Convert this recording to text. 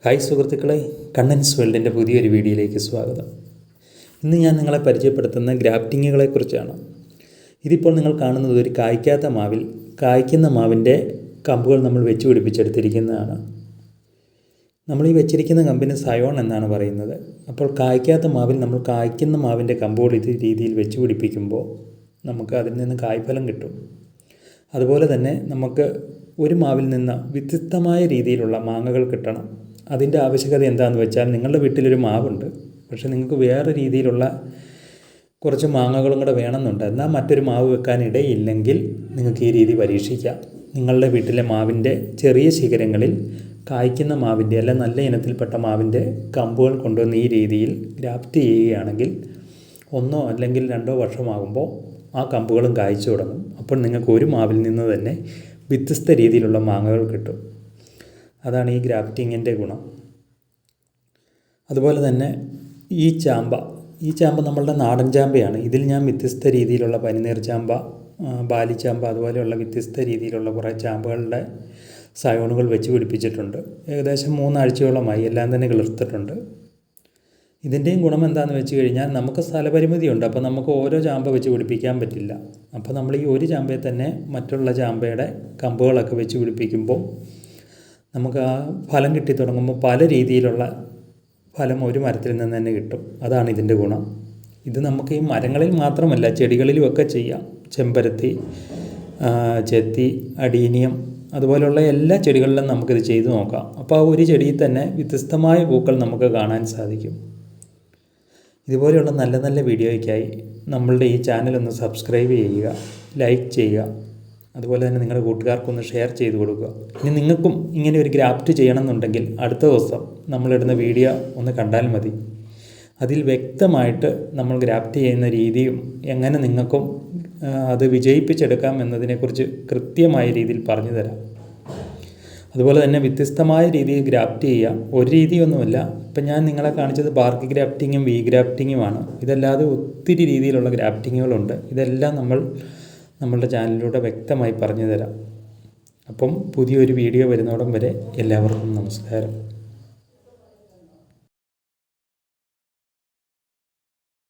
Hi സുഹൃത്തുക്കളെ, കണ്ണൻസ് വേൾഡിൻ്റെ പുതിയൊരു വീഡിയോയിലേക്ക് സ്വാഗതം. ഇന്ന് ഞാൻ നിങ്ങളെ പരിചയപ്പെടുത്തുന്ന ഗ്രാഫ്റ്റിങ്ങുകളെക്കുറിച്ചാണ്. ഇതിപ്പോൾ നിങ്ങൾ കാണുന്നത് ഒരു കായ്ക്കാത്ത മാവിൽ കായ്ക്കുന്ന മാവിൻ്റെ കമ്പുകൾ നമ്മൾ വെച്ച് പിടിപ്പിച്ചെടുത്തിരിക്കുന്നതാണ്. നമ്മൾ ഈ വെച്ചിരിക്കുന്ന കമ്പിന് സയോൺ എന്നാണ് പറയുന്നത്. അപ്പോൾ കായ്ക്കാത്ത മാവിൽ നമ്മൾ കായ്ക്കുന്ന മാവിൻ്റെ കമ്പുകൾ ഇത് രീതിയിൽ വെച്ച് പിടിപ്പിക്കുമ്പോൾ നമുക്ക് അതിൽ നിന്ന് കായ്ഫലം കിട്ടും. അതുപോലെ തന്നെ നമുക്ക് ഒരു മാവിൽ നിന്ന് വ്യത്യസ്തമായ രീതിയിലുള്ള മാങ്ങകൾ കിട്ടണം. അതിൻ്റെ ആവശ്യകത എന്താണെന്ന് വെച്ചാൽ, നിങ്ങളുടെ വീട്ടിലൊരു മാവുണ്ട്, പക്ഷേ നിങ്ങൾക്ക് വേറെ രീതിയിലുള്ള കുറച്ച് മാങ്ങകളും കൂടെ വേണമെന്നുണ്ട്. എന്നാൽ മറ്റൊരു മാവ് വെക്കാൻ ഇടയില്ലെങ്കിൽ നിങ്ങൾക്ക് ഈ രീതി പരീക്ഷിക്കാം. നിങ്ങളുടെ വീട്ടിലെ മാവിൻ്റെ ചെറിയ ശിഖരങ്ങളിൽ കായ്ക്കുന്ന മാവിൻ്റെ അല്ല നല്ല ഇനത്തിൽപ്പെട്ട മാവിൻ്റെ കമ്പുകൾ കൊണ്ടുവന്ന് ഈ രീതിയിൽ ഗ്രാഫ്റ്റ് ചെയ്യുകയാണെങ്കിൽ 1 അല്ലെങ്കിൽ 2 വർഷമാകുമ്പോൾ ആ കമ്പുകളും കായ്ച്ചു തുടങ്ങും. അപ്പോൾ നിങ്ങൾക്ക് ഒരു മാവിൽ നിന്ന് തന്നെ വ്യത്യസ്ത രീതിയിലുള്ള മാങ്ങകൾ കിട്ടും. അതാണ് ഈ ഗ്രാഫ്റ്റിങ്ങിൻ്റെ ഗുണം. അതുപോലെ തന്നെ ഈ ചാമ്പ നമ്മളുടെ നാടൻ ചാമ്പയാണ്. ഇതിൽ ഞാൻ വ്യത്യസ്ത രീതിയിലുള്ള പനിനീർ ചാമ്പ, ബാലിച്ചാമ്പ, അതുപോലെയുള്ള വ്യത്യസ്ത രീതിയിലുള്ള കുറേ ചാമ്പകളുടെ സയോണുകൾ വെച്ച് പിടിപ്പിച്ചിട്ടുണ്ട്. ഏകദേശം 3 ആഴ്ചയോളമായി എല്ലാം തന്നെ കിളിർത്തിട്ടുണ്ട്. ഇതിൻ്റെയും ഗുണം എന്താണെന്ന് വെച്ച് കഴിഞ്ഞാൽ, നമുക്ക് സ്ഥലപരിമിതിയുണ്ട്. അപ്പോൾ നമുക്ക് ഓരോ ചാമ്പ വെച്ച് പിടിപ്പിക്കാൻ പറ്റില്ല. അപ്പോൾ നമ്മൾ ഈ ഒരു ചാമ്പയെ തന്നെ മറ്റുള്ള ചാമ്പയുടെ കമ്പുകളൊക്കെ വെച്ച് പിടിപ്പിക്കുമ്പോൾ നമുക്ക് ആ ഫലം കിട്ടി തുടങ്ങുമ്പോൾ പല രീതിയിലുള്ള ഫലം ഒരു മരത്തിൽ നിന്ന് തന്നെ കിട്ടും. അതാണ് ഇതിൻ്റെ ഗുണം. ഇത് നമുക്ക് ഈ മരങ്ങളിൽ മാത്രമല്ല, ചെടികളിലുമൊക്കെ ചെയ്യാം. ചെമ്പരത്തി, ചെത്തി, അഡീനിയം, അതുപോലെയുള്ള എല്ലാ ചെടികളിലും നമുക്കിത് ചെയ്തു നോക്കാം. അപ്പോൾ ആ ഒരു ചെടിയിൽ തന്നെ വ്യത്യസ്തമായ പൂക്കൾ നമുക്ക് കാണാൻ സാധിക്കും. ഇതുപോലെയുള്ള നല്ല നല്ല വീഡിയോയ്ക്കായി നമ്മളുടെ ഈ ചാനലൊന്ന് സബ്സ്ക്രൈബ് ചെയ്യുക, ലൈക്ക് ചെയ്യുക, അതുപോലെ തന്നെ നിങ്ങളുടെ കൂട്ടുകാർക്കൊന്ന് ഷെയർ ചെയ്ത് കൊടുക്കുക. ഇനി നിങ്ങൾക്കും ഇങ്ങനെ ഒരു ഗ്രാഫ്റ്റ് ചെയ്യണമെന്നുണ്ടെങ്കിൽ അടുത്ത ദിവസം നമ്മളിടുന്ന വീഡിയോ ഒന്ന് കണ്ടാൽ മതി. അതിൽ വ്യക്തമായിട്ട് നമ്മൾ ഗ്രാഫ്റ്റ് ചെയ്യുന്ന രീതിയും എങ്ങനെ നിങ്ങൾക്കും അത് വിജയിപ്പിച്ചെടുക്കാം എന്നതിനെക്കുറിച്ച് കൃത്യമായ രീതിയിൽ പറഞ്ഞു തരാം. അതുപോലെ തന്നെ വ്യത്യസ്തമായ രീതിയിൽ ഗ്രാഫ്റ്റ് ചെയ്യാം. ഒരു രീതിയൊന്നുമല്ല. ഇപ്പം ഞാൻ നിങ്ങളെ കാണിച്ചത് ബാർക്ക് ഗ്രാഫ്റ്റിങ്ങും വി ഗ്രാഫ്റ്റിങ്ങുമാണ്. ഇതല്ലാതെ ഒത്തിരി രീതിയിലുള്ള ഗ്രാഫ്റ്റിങ്ങുകളുണ്ട്. ഇതെല്ലാം നമ്മളുടെ ചാനലിലൂടെ വ്യക്തമായി പറഞ്ഞു തരാം. അപ്പം പുതിയൊരു വീഡിയോ വരുന്നോടം വരെ എല്ലാവർക്കും നമസ്കാരം.